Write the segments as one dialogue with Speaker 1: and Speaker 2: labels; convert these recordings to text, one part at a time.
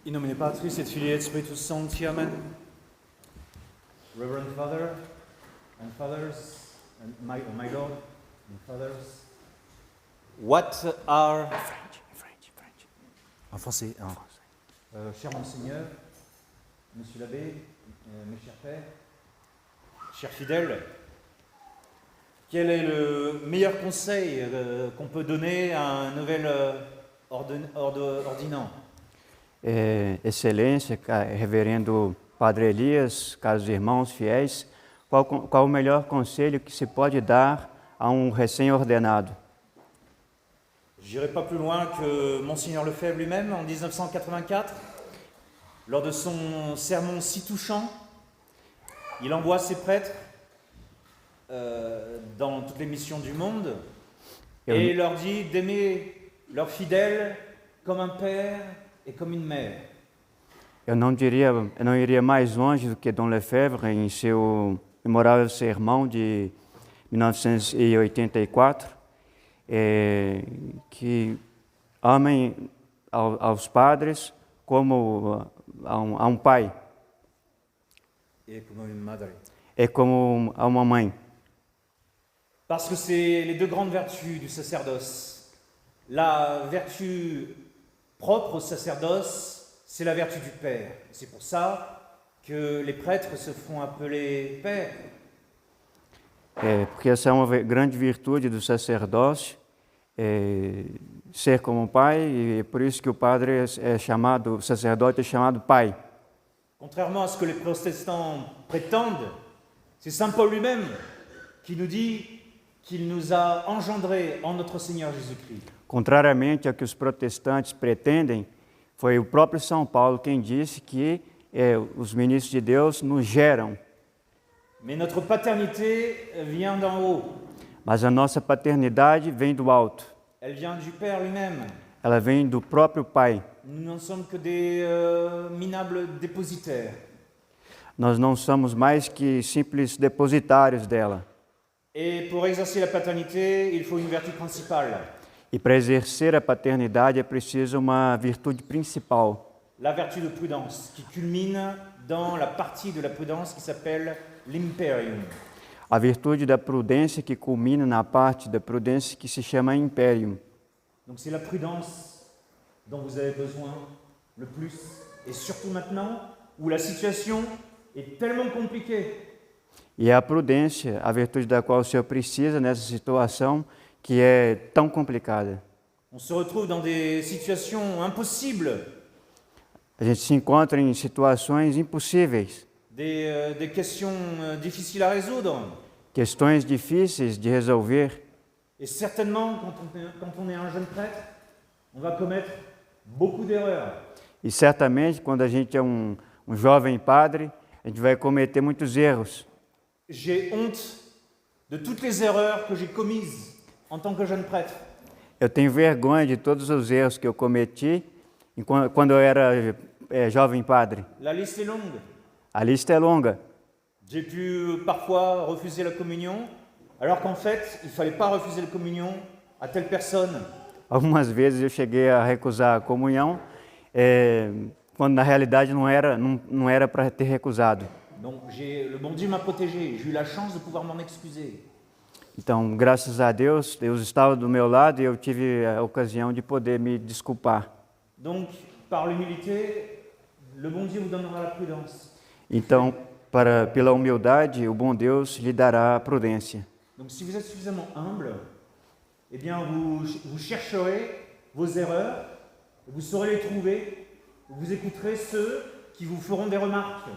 Speaker 1: In nomine Patris et Filii et Spiritus Sancti. Amen. Reverend Father and Fathers, and my Lord and Fathers, what are... French. En français. Cher Monseigneur, Monsieur l'abbé, mes chers pères, chers fidèles, quel est le meilleur conseil qu'on peut donner à un nouvel ordinant?
Speaker 2: Excelência, Reverendo Padre Elias, caros irmãos fiéis, qual o melhor conselho que se pode dar a um recém-ordenado?
Speaker 1: J'irai pas plus loin que Monseigneur Lefebvre lui-même en 1984, lors de son sermon si touchant, il envoie ses prêtres dans toutes les missions du monde et il leur dit d'aimer leurs fidèles comme un père et comme une mère.
Speaker 2: Eu não iria mais longe do que Dom Lefebvre em seu memorável sermão de 1984, que amem aos padres como a um pai.
Speaker 1: Et comme une madre.
Speaker 2: É como a uma mãe.
Speaker 1: Parce que c'est les deux grandes vertus du sacerdoce. La vertu propre au sacerdoce, c'est la vertu du Père. C'est pour ça que les prêtres se font appeler pères.
Speaker 2: Porque essa é uma grande virtude do sacerdócio, ser como um pai, e é por isso que o padre o sacerdote é chamado pai.
Speaker 1: Contrairement à ce que les protestants prétendent, c'est Saint Paul lui-même qui nous dit qu'il nous a engendrés en notre Seigneur Jésus-Christ.
Speaker 2: Contrariamente ao que os protestantes pretendem, foi o próprio São Paulo quem disse que os ministros de Deus nos geram.
Speaker 1: Mais notre paternité vient d'en haut.
Speaker 2: Mas a nossa paternidade vem do alto.
Speaker 1: Elle vient du Père lui-même.
Speaker 2: Ela vem do próprio Pai.
Speaker 1: Nous n'en sommes que des minables dépositaires.
Speaker 2: Nós não somos mais que simples depositários dela.
Speaker 1: Et pour exercer la paternité, il faut une vertu principale.
Speaker 2: E para exercer a paternidade é preciso uma virtude principal.
Speaker 1: La vertu de prudence, qui culmine dans la partie de la prudence qui s'appelle l'imperium.
Speaker 2: A virtude da prudência que culmina na parte da prudência que se chama imperium.
Speaker 1: Donc c'est la prudence dont vous avez besoin le plus, et surtout maintenant où la situation est tellement compliquée.
Speaker 2: E é a prudência, a virtude da qual o Senhor precisa nessa situação que é tão complicada.
Speaker 1: On se retrouve dans des situations impossibles.
Speaker 2: A gente se encontra em situações impossíveis.
Speaker 1: Des questions difficiles à résoudre.
Speaker 2: Questões difíceis de resolver.
Speaker 1: Et certainement, quand on est un jeune prêtre, on va commettre beaucoup d'erreurs.
Speaker 2: E certamente, quando a gente é um jovem padre, a gente vai cometer muitos erros.
Speaker 1: J'ai honte de toutes les erreurs que j'ai commises en tant que jeune prêtre.
Speaker 2: Eu tenho vergonha de todos os erros que eu cometi quando eu era jovem padre.
Speaker 1: La liste est longue.
Speaker 2: A lista é longa.
Speaker 1: J'ai pu parfois refuser la communion, alors qu'en fait, il ne fallait pas refuser la communion à telle personne.
Speaker 2: Algumas vezes eu cheguei a recusar a comunhão, quando na realidade não era para ter recusado.
Speaker 1: Donc le bon Dieu m'a protégé, j'ai eu la chance de pouvoir m'en excuser.
Speaker 2: Então, graças a Deus, Deus estava do meu lado e eu tive a ocasião de poder me desculpar.
Speaker 1: Donc, par l'humilité, le bon Dieu vous donnera la prudence.
Speaker 2: Então, pela humildade, o bom Deus lhe dará a prudência.
Speaker 1: Donc, si vous êtes suffisamment humble, eh bien, vous chercherez vos erreurs, vous saurez les trouver, vous écouterez ceux qui vous feront des remarques,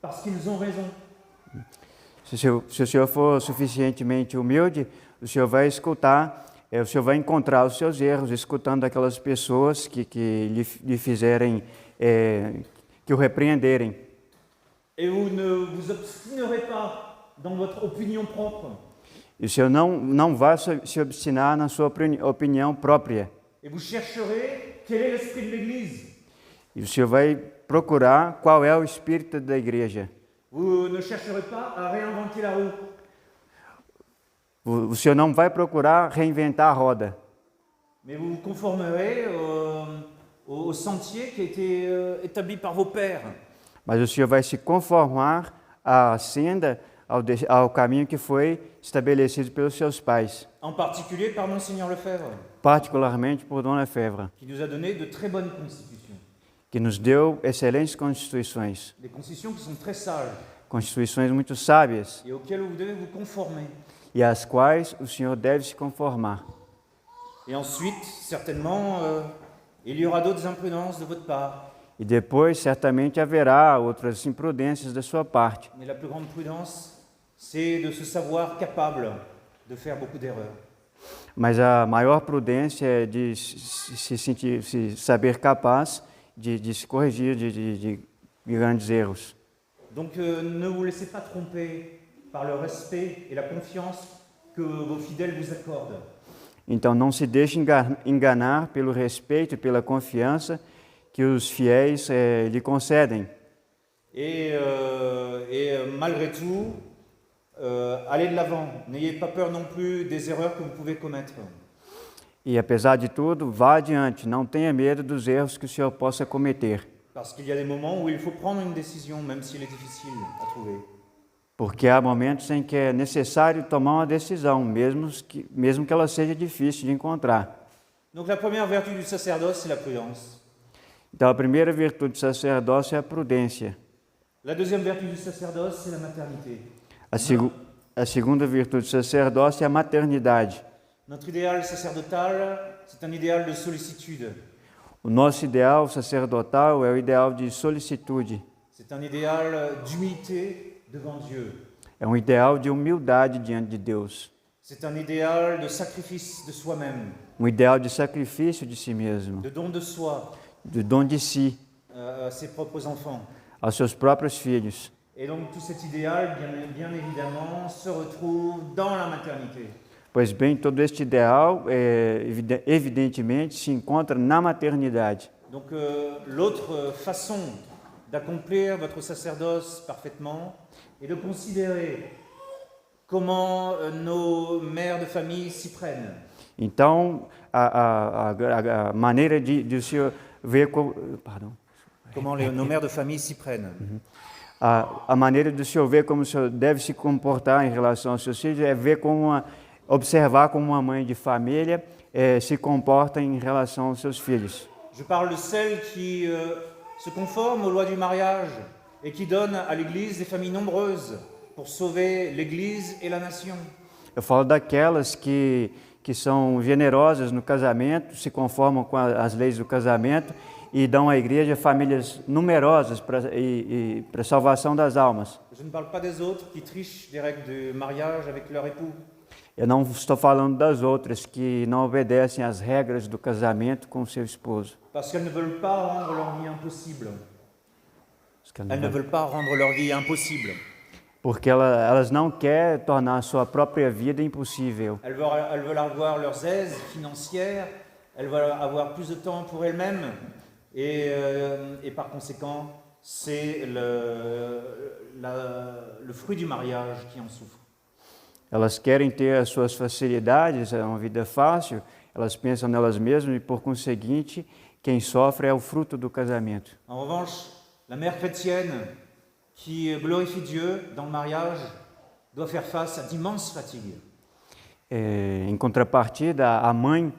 Speaker 1: parce qu'ils ont raison.
Speaker 2: Se o senhor for suficientemente humilde, o senhor vai escutar, o senhor vai encontrar os seus erros, escutando aquelas pessoas que lhe fizerem, que o repreenderem.
Speaker 1: Et vous ne vous obstinerez pas dans votre opinion propre.
Speaker 2: E o senhor não vai se obstinar na sua opinião própria.
Speaker 1: Et vous chercherez quel est l'esprit de l'Église.
Speaker 2: E o senhor vai procurar qual é o espírito da igreja.
Speaker 1: Vous ne chercherez pas à réinventer la roue.
Speaker 2: O senhor não vai procurar reinventar a roda.
Speaker 1: Mais vous vous conformerez au sentier qui a été établi par vos pères.
Speaker 2: Mas o Senhor vai se conformar à senda, ao caminho que foi estabelecido pelos seus pais,
Speaker 1: En particulier par Monseigneur Lefebvre,
Speaker 2: particularmente por Dom Lefebvre,
Speaker 1: qui nous a donné de très bonnes constitutions.
Speaker 2: que nos deu excelentes constituições,
Speaker 1: Des constitutions qui sont très sages
Speaker 2: constituições muito sábias,
Speaker 1: et auxquelles vous devez vous conformer.
Speaker 2: e às quais o Senhor deve se conformar.
Speaker 1: Et ensuite, certainement, il y aura d'autres imprudences de votre part.
Speaker 2: E depois, certamente, haverá outras imprudências da sua parte.
Speaker 1: Mais la plus grande prudence, c'est de se savoir capable de faire beaucoup d'erreurs.
Speaker 2: Mas a maior prudência é de se saber capaz de se corrigir de grandes erros.
Speaker 1: Donc ne vous laissez pas tromper par le respect et la confiance que vos fidèles vous accordent.
Speaker 2: Então, não se deixe enganar pelo respeito e pela confiança que os fiéis lhe concedem.
Speaker 1: Et malgré tout, allez de l'avant. N'ayez pas peur non plus des erreurs que vous pouvez commettre.
Speaker 2: E, apesar de tudo, vá adiante, não tenha medo dos erros que o Senhor possa cometer.
Speaker 1: Parce qu'il y a des moments où il faut prendre une décision, même si elle est difficile à trouver.
Speaker 2: Porque há momentos em que é necessário tomar uma decisão, mesmo que ela seja difícil de encontrar.
Speaker 1: Donc la première vertu du sacerdoce, c'est la prudence.
Speaker 2: Então, a primeira virtude do sacerdócio é a prudência.
Speaker 1: La deuxième vertu du sacerdoce, c'est la maternité.
Speaker 2: A segunda virtude do sacerdócio é a maternidade.
Speaker 1: Notre idéal sacerdotal, c'est un idéal de sollicitude.
Speaker 2: O nosso ideal sacerdotal é o ideal de solicitude.
Speaker 1: C'est un idéal d'humilité devant Dieu.
Speaker 2: É um ideal de humildade diante de Deus.
Speaker 1: C'est un idéal de sacrifice de soi-même,
Speaker 2: Um ideal de sacrifício de si mesmo,
Speaker 1: de don de soi
Speaker 2: de dom de si
Speaker 1: à ses propres enfants.
Speaker 2: aos seus próprios filhos.
Speaker 1: Et donc tout cet idéal, bien évidemment, se retrouve dans la maternité.
Speaker 2: Pois bem, todo este ideal, evidentemente, se encontra na maternidade.
Speaker 1: Donc l'autre façon d'accomplir votre sacerdoce parfaitement est de considérer comment nos mères de famille s'y prennent.
Speaker 2: Então, a maneira de o Senhor ver como... Pardon.
Speaker 1: Comment nos mères de famille s'y prennent.
Speaker 2: A maneira do Senhor ver como o Senhor deve se comportar em relação aos seus filhos é ver observar como uma mãe de família se comporta em relação aos seus filhos.
Speaker 1: Je parle de celles qui se conforment aux lois du mariage et qui donnent à l'Église des familles nombreuses pour sauver l'Église et la nation.
Speaker 2: Eu falo daquelas que são generosas no casamento, se conformam com as leis do casamento e dão à igreja famílias numerosas para a salvação das almas.
Speaker 1: Je ne parle pas des autres qui trichent des règles de mariage avec leur époux.
Speaker 2: Eu não estou falando das outras que não obedecem às regras do casamento com o seu esposo.
Speaker 1: Parce qu'elles ne veulent pas rendre leur vie impossible. Elles ne veulent pas rendre leur vie impossible.
Speaker 2: Porque elas não querem tornar a sua própria vida impossível.
Speaker 1: Elles veulent avoir leurs aises financières, elles veulent avoir plus de temps pour elles-mêmes et par conséquent, c'est le fruit du mariage qui en souffre.
Speaker 2: Elas querem ter as suas facilidades, uma vida fácil, elas pensam nelas mesmas e, por conseguinte, quem sofre é o fruto do casamento.
Speaker 1: En revanche, la mère chrétienne qui glorifie Dieu dans le mariage doit faire face à d'immenses fatigues.
Speaker 2: Em contrapartida, a mãe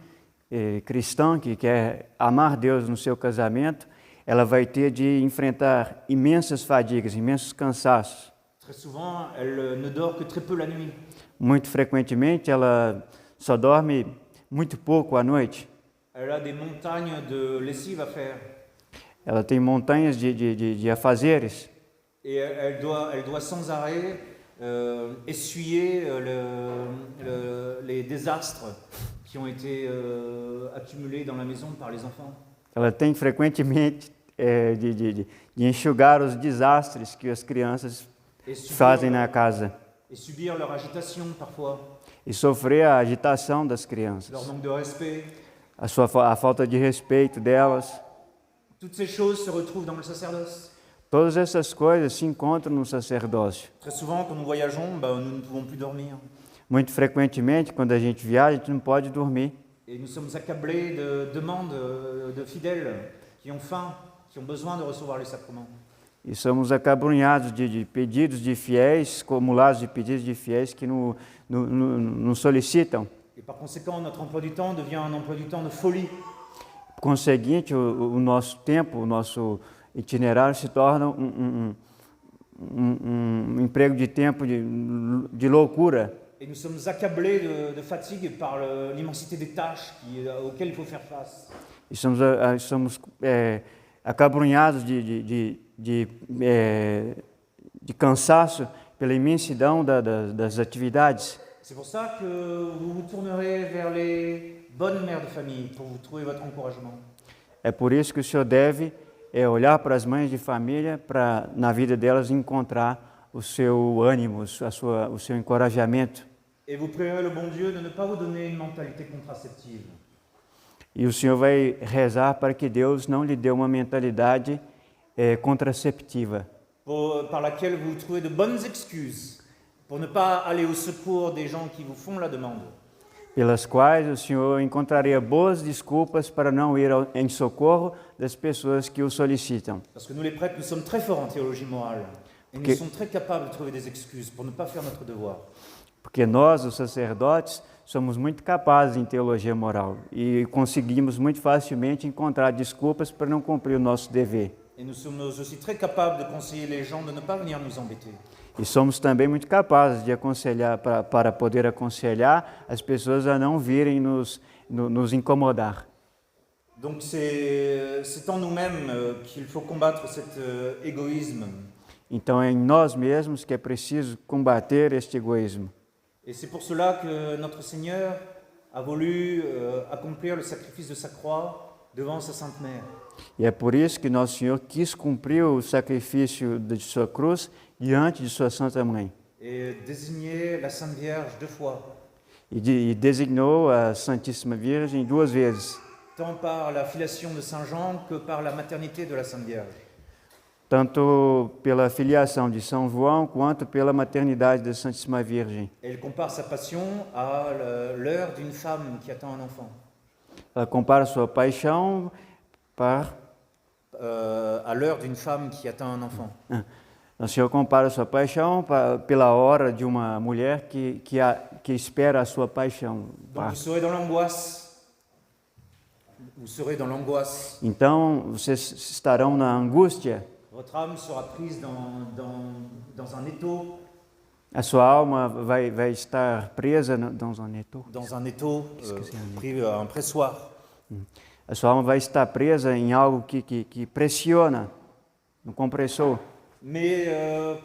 Speaker 2: cristã que quer amar Deus no seu casamento, ela vai ter de enfrentar imensas fadigas, imensos cansaços.
Speaker 1: Très souvent, elle ne dort que très peu la nuit.
Speaker 2: Muito frequentemente, ela só dorme muito pouco à noite.
Speaker 1: Elle a des montagnes de lessive à faire.
Speaker 2: Ela tem montanhas de afazeres.
Speaker 1: Et elle doit sans arrêt essuyer les désastres qui ont été accumulés dans la maison par les enfants.
Speaker 2: Ela tem frequentemente de enxugar os desastres que as crianças fazem na casa.
Speaker 1: Et subir leur agitation parfois.
Speaker 2: E sofrer a agitação das crianças.
Speaker 1: Leur manque de respect.
Speaker 2: A falta de respeito delas.
Speaker 1: Toutes ces choses se retrouvent dans le sacerdoce.
Speaker 2: Todas essas coisas se encontram no sacerdócio.
Speaker 1: Très souvent, quand nous voyageons, nous ne pouvons plus dormir.
Speaker 2: Muito frequentemente, quando a gente viaja, a gente não pode dormir.
Speaker 1: Et nous sommes accablés de demandes de fidèles qui ont faim, qui ont besoin de recevoir les sacrements.
Speaker 2: E somos acabrunhados de pedidos de fiéis, acumulados de pedidos de fiéis que nos solicitam.
Speaker 1: Et par conséquent, notre emploi du temps devient un emploi du temps de folie.
Speaker 2: Conseguinte, o nosso tempo, o nosso itinerário se torna um emprego de tempo de loucura.
Speaker 1: Et nous sommes accablés de fatigue par l'immensité des tâches auxquelles il faut faire face.
Speaker 2: E somos acabrunhados de cansaço pela imensidão das atividades.
Speaker 1: C'est pour ça que vous vous tournerez vers les bonnes mères de famille pour vous trouver votre encouragement.
Speaker 2: É por isso que o senhor deve olhar para as mães de família para, na vida delas, encontrar o seu ânimo, o seu encorajamento.
Speaker 1: Et vous prierez le bon Dieu de ne pas vous donner une mentalité contraceptive.
Speaker 2: E o senhor vai rezar para que Deus não lhe dê uma mentalidade contraceptiva,
Speaker 1: Par laquelle vous trouvez de bonnes excuses pour ne pas aller au secours des gens qui vous font la demande.
Speaker 2: pelas quais o senhor encontraria boas desculpas para não ir em socorro das pessoas que o solicitam.
Speaker 1: Parce que nous les prêtres, nous sommes très forts en théologie morale. Et nous sommes très capables de trouver des excuses pour ne pas faire notre devoir.
Speaker 2: Porque nós, os sacerdotes, somos muito capazes em teologia moral e conseguimos muito facilmente encontrar desculpas para não cumprir o nosso dever.
Speaker 1: Et nous sommes aussi très capables de conseiller les gens de ne pas venir nous embêter.
Speaker 2: E somos também muito capazes de aconselhar, para poder aconselhar as pessoas a não virem nos incomodar.
Speaker 1: Donc c'est en nous-mêmes qu'il faut combattre cet égoïsme.
Speaker 2: Então é em nós mesmos que é preciso combater este egoísmo.
Speaker 1: Et c'est pour cela que notre Seigneur a voulu accomplir le sacrifice de sa croix devant sa Sainte Mère.
Speaker 2: E é por isso que Nosso Senhor quis cumprir o sacrifício de sua cruz diante de sua Santa Mãe.
Speaker 1: Et désigner la Sainte Vierge 2 fois.
Speaker 2: E designou a Santíssima Virgem 2 vezes,
Speaker 1: Tant par la filiation de Saint Jean que par la maternité de la Sainte Vierge.
Speaker 2: tanto pela filiação de São João quanto pela maternidade da Santíssima Virgem.
Speaker 1: Et elle compare sa passion à l'heure d'une femme qui attend un enfant.
Speaker 2: Ela compara sua paixão
Speaker 1: À l'heure d'une femme qui attend un enfant.
Speaker 2: O Senhor compara sua paixão pela hora de uma mulher que espera a sua paixão.
Speaker 1: Donc vous serez dans l'angoisse. Vous serez dans l'angoisse.
Speaker 2: Então, vocês estarão na angústia.
Speaker 1: Votre âme sera prise dans un étau.
Speaker 2: A sua alma vai estar presa dans un étau.
Speaker 1: Dans un étau, pris un pressoir.
Speaker 2: A sua alma vai estar presa em algo que pressiona, no compressor.
Speaker 1: Mais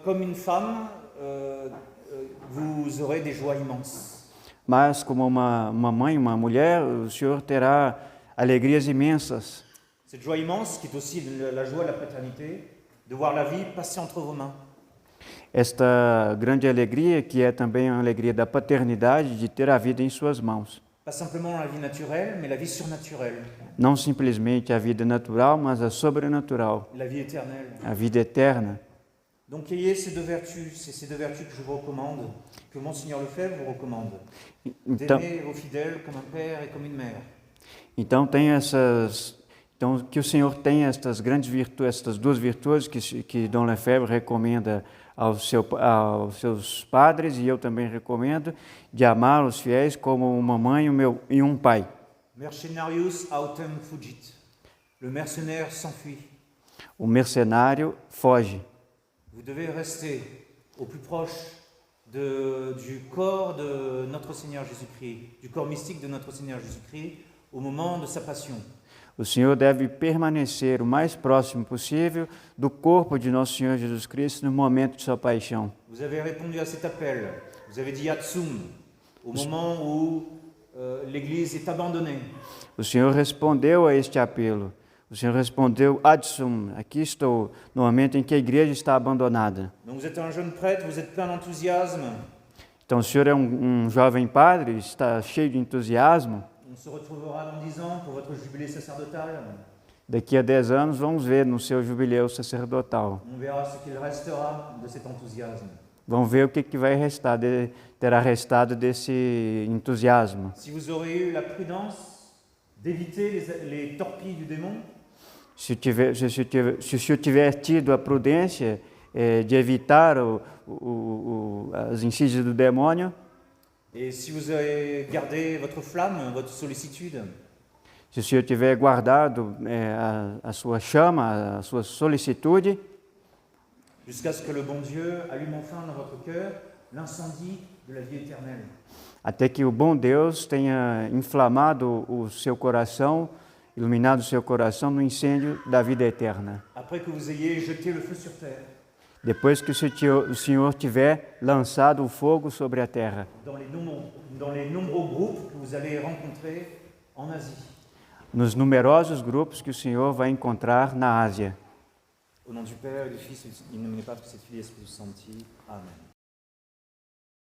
Speaker 1: comme une femme, vous aurez des joies immenses.
Speaker 2: Mas como uma mãe, uma mulher, o Senhor terá alegrias imensas.
Speaker 1: Cette joie immense qui est aussi la joie de la paternité, de voir la vie passer entre vos mains.
Speaker 2: Esta grande alegria, que é também a alegria da paternidade, de ter a vida em suas mãos.
Speaker 1: Pas simplement la vie naturelle, mais la vie surnaturelle,
Speaker 2: Não simplesmente a vida natural, mas a sobrenatural,
Speaker 1: la vie éternelle.
Speaker 2: a vida eterna.
Speaker 1: Donc ayez ces deux vertus, c'est ces deux vertus que je vous recommande, que Monseigneur Lefebvre vous recommande.
Speaker 2: Então,
Speaker 1: D'aimer vos fidèles comme un père et comme une mère.
Speaker 2: então que o Senhor tenha estas grandes virtudes, estas duas virtudes que Dom Lefebvre recomenda aos seus padres, e eu também recomendo, de amar os fiéis como uma mãe e um pai.
Speaker 1: Mercenarius autem fugit. Le mercenaire s'enfuit.
Speaker 2: O mercenário foge.
Speaker 1: Vous devez rester au plus proche du corps de notre Seigneur Jésus-Christ, du corps mystique de notre Seigneur Jésus-Christ, au moment de sa passion.
Speaker 2: O Senhor deve permanecer o mais próximo possível do corpo de Nosso Senhor Jesus Cristo no momento de sua paixão.
Speaker 1: Vous avez répondu à cet appel. Vous avez dit Atsum au moment où l'Église est abandonnée.
Speaker 2: O Senhor respondeu a este apelo. O Senhor respondeu, Adsum, aqui estou, no momento em que a igreja está abandonada.
Speaker 1: Donc vous êtes un jeune prêtre, vous êtes plein d'enthousiasme.
Speaker 2: Então o Senhor é um jovem padre, está cheio de entusiasmo.
Speaker 1: On se retrouvera dans 10 ans pour votre jubilé sacerdotal.
Speaker 2: Daqui a 10 anos vamos ver no seu jubileu sacerdotal.
Speaker 1: On verra ce qu'il restera de cet enthousiasme.
Speaker 2: Vamos ver o que vai restar, terá restado desse entusiasmo.
Speaker 1: Si vous aurez eu la prudence d'éviter les torpilles du démon,
Speaker 2: Se o senhor tiver tido a prudência de evitar as insídias do demônio,
Speaker 1: et si vous avez gardé votre flamme, votre sollicitude,
Speaker 2: se o senhor tiver guardado a sua chama, a sua solicitude,
Speaker 1: jusqu'à ce que le bon Dieu allume enfin dans votre cœur l'incendie de la vie éternelle.
Speaker 2: até que o bom Deus tenha inflamado o seu coração, iluminado o seu coração no incêndio da vida eterna.
Speaker 1: Après que vous ayez jeté le feu sur terre,
Speaker 2: Depois que o Senhor tiver lançado o fogo sobre a terra,
Speaker 1: dans les nombreux groupes que vous allez rencontrer en Asie.
Speaker 2: nos numerosos grupos que o Senhor vai encontrar na Ásia.
Speaker 1: Au nom du Père et du Fils et du Saint-Esprit. Amen.